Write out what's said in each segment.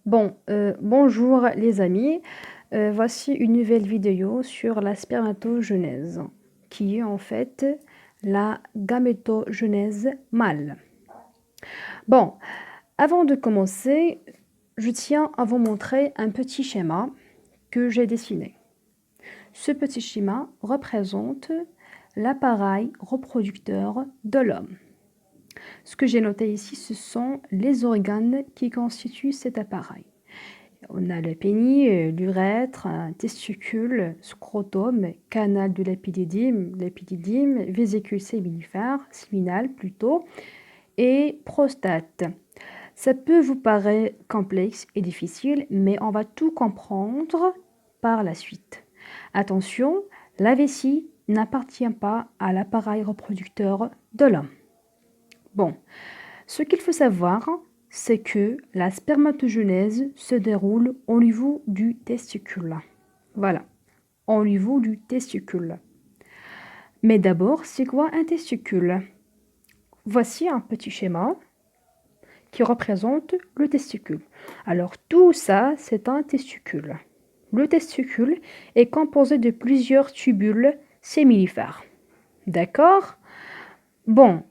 Bonjour les amis. Voici une nouvelle vidéo sur la spermatogenèse, qui est en fait la gamétogenèse mâle. Bon, avant de commencer, je tiens à vous montrer un petit schéma que j'ai dessiné. Ce petit schéma représente l'appareil reproducteur de l'homme. Ce que j'ai noté ici, ce sont les organes qui constituent cet appareil. On a le pénis, l'urètre, un testicule, scrotum, canal de l'épididyme, vésicule séminale plutôt, et prostate. Ça peut vous paraître complexe et difficile, mais on va tout comprendre par la suite. Attention, la vessie n'appartient pas à l'appareil reproducteur de l'homme. Bon, ce qu'il faut savoir, c'est que la spermatogenèse se déroule au niveau du testicule. Voilà, au niveau du testicule. Mais d'abord, c'est quoi un testicule? Voici un petit schéma qui représente le testicule. Alors, tout ça, c'est un testicule. Le testicule est composé de plusieurs tubules sémilifères. D'accord? Bon,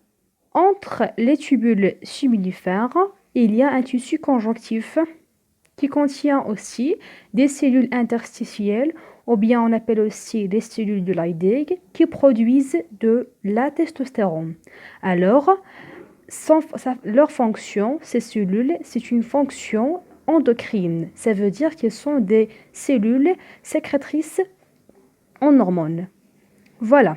entre les tubules sémilifères, il y a un tissu conjonctif qui contient aussi des cellules interstitielles, ou bien on appelle aussi les cellules de Leydig, qui produisent de la testostérone. Alors, leur fonction, ces cellules, c'est une fonction endocrine. Ça veut dire qu'elles sont des cellules sécrétrices en hormones. Voilà.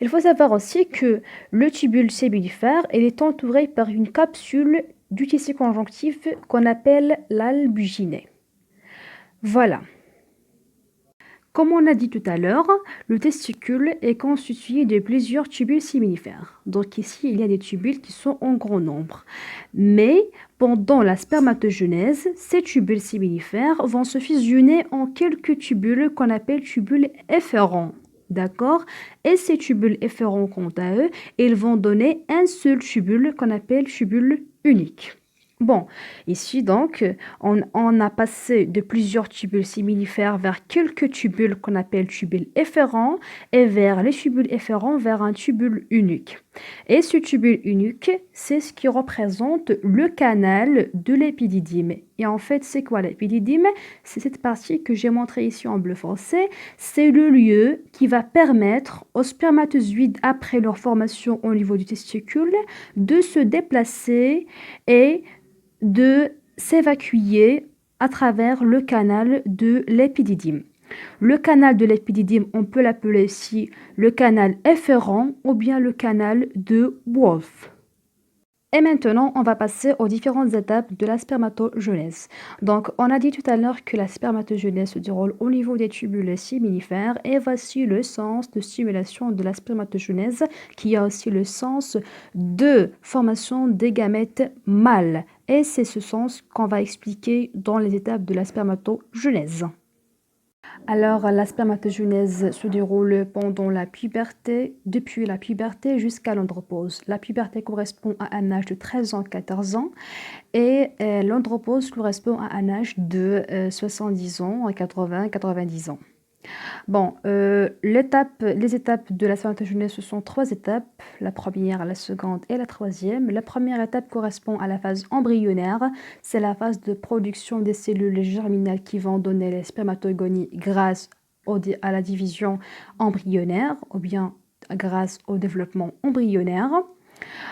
Il faut savoir aussi que le tubule sébulifère est entouré par une capsule du tissu conjonctif qu'on appelle l'albuginée. Voilà. Comme on a dit tout à l'heure, le testicule est constitué de plusieurs tubules séminifères. Donc ici, il y a des tubules qui sont en grand nombre. Mais pendant la spermatogenèse, ces tubules séminifères vont se fusionner en quelques tubules qu'on appelle tubules efférents. D'accord? Et ces tubules efférents, quant à eux, ils vont donner un seul tubule qu'on appelle tubule unique. Bon, ici donc, on a passé de plusieurs tubules séminifères vers quelques tubules qu'on appelle tubules efférents et vers les tubules efférents vers un tubule unique. Et ce tubule unique, c'est ce qui représente le canal de l'épididyme. Et en fait, c'est quoi l'épididyme? C'est cette partie que j'ai montrée ici en bleu foncé. C'est le lieu qui va permettre aux spermatozoïdes, après leur formation au niveau du testicule, de se déplacer et de s'évacuer à travers le canal de l'épididyme. Le canal de l'épididyme, on peut l'appeler ici le canal efférent ou bien le canal de Wolff. Et maintenant, on va passer aux différentes étapes de la spermatogenèse. Donc, on a dit tout à l'heure que la spermatogenèse se déroule au niveau des tubules séminifères et voici le sens de stimulation de la spermatogenèse qui a aussi le sens de formation des gamètes mâles. Et c'est ce sens qu'on va expliquer dans les étapes de la spermatogenèse. Alors, la spermatogenèse se déroule pendant la puberté, depuis la puberté jusqu'à l'andropause. La puberté correspond à un âge de 13 ans, 14 ans, et l'andropause correspond à un âge de 70 ans, 80, 90 ans. Bon, les étapes de la spermatogenèse, ce sont 3 étapes, la première, la seconde et la troisième. La première étape correspond à la phase embryonnaire, c'est la phase de production des cellules germinales qui vont donner les spermatogonies grâce à la division embryonnaire ou bien grâce au développement embryonnaire.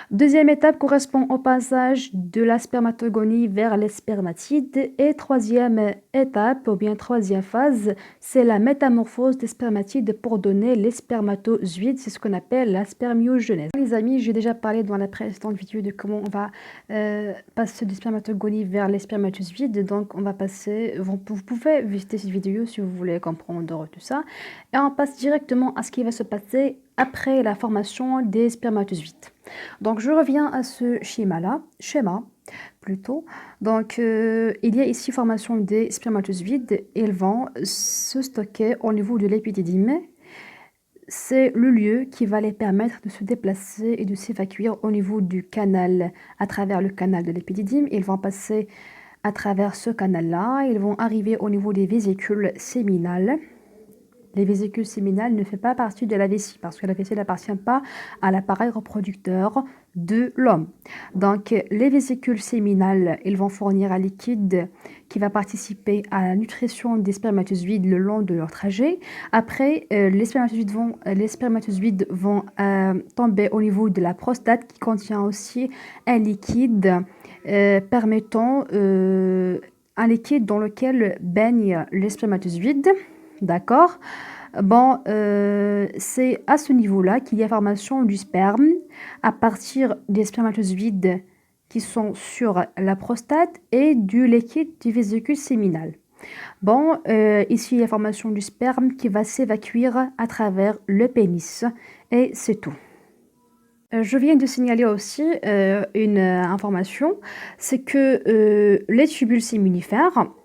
Deuxième étape correspond au passage de la spermatogonie vers les spermatides. Et troisième étape, ou bien troisième phase, c'est la métamorphose des spermatides pour donner les spermatozoïdes. C'est ce qu'on appelle la spermiogenèse. Les amis, j'ai déjà parlé dans la précédente vidéo de comment on va passer des spermatogonie vers les spermatozoïdes. Donc, on va passer, vous pouvez visiter cette vidéo si vous voulez comprendre tout ça. Et on passe directement à ce qui va se passer après la formation des spermatozoïdes. Donc, je reviens à ce schéma plutôt. Donc, il y a ici formation des spermatozoïdes. Ils vont se stocker au niveau de l'épididyme. C'est le lieu qui va les permettre de se déplacer et de s'évacuer au niveau du canal, à travers le canal de l'épididyme. Ils vont passer À travers ce canal-là, ils vont arriver au niveau des vésicules séminales. Les vésicules séminales ne font pas partie de la vessie parce que la vessie n'appartient pas à l'appareil reproducteur de l'homme. Donc, les vésicules séminales, ils vont fournir un liquide qui va participer à la nutrition des spermatozoïdes le long de leur trajet. Après, les spermatozoïdes vont tomber au niveau de la prostate qui contient aussi un liquide permettant un liquide dans lequel baignent les spermatozoïdes. D'accord? Bon, c'est à ce niveau-là qu'il y a formation du sperme à partir des spermatozoïdes qui sont sur la prostate et du liquide du vésicule séminal. Bon, ici, il y a formation du sperme qui va s'évacuer à travers le pénis et c'est tout. Je viens de signaler aussi une information, c'est que les tubules séminifères,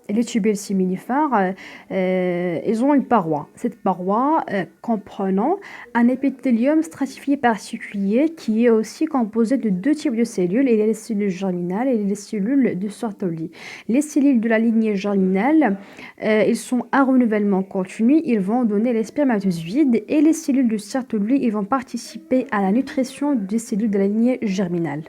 ils ont une paroi. Cette paroi comprenant un épithélium stratifié particulier qui est aussi composé de deux types de cellules. Il y a les cellules germinales et les cellules de Sertoli. Les cellules de la lignée germinale, ils sont à renouvellement continu, ils vont donner les spermatozoïdes et les cellules de Sertoli, ils vont participer à la nutrition des cellules de la lignée germinale.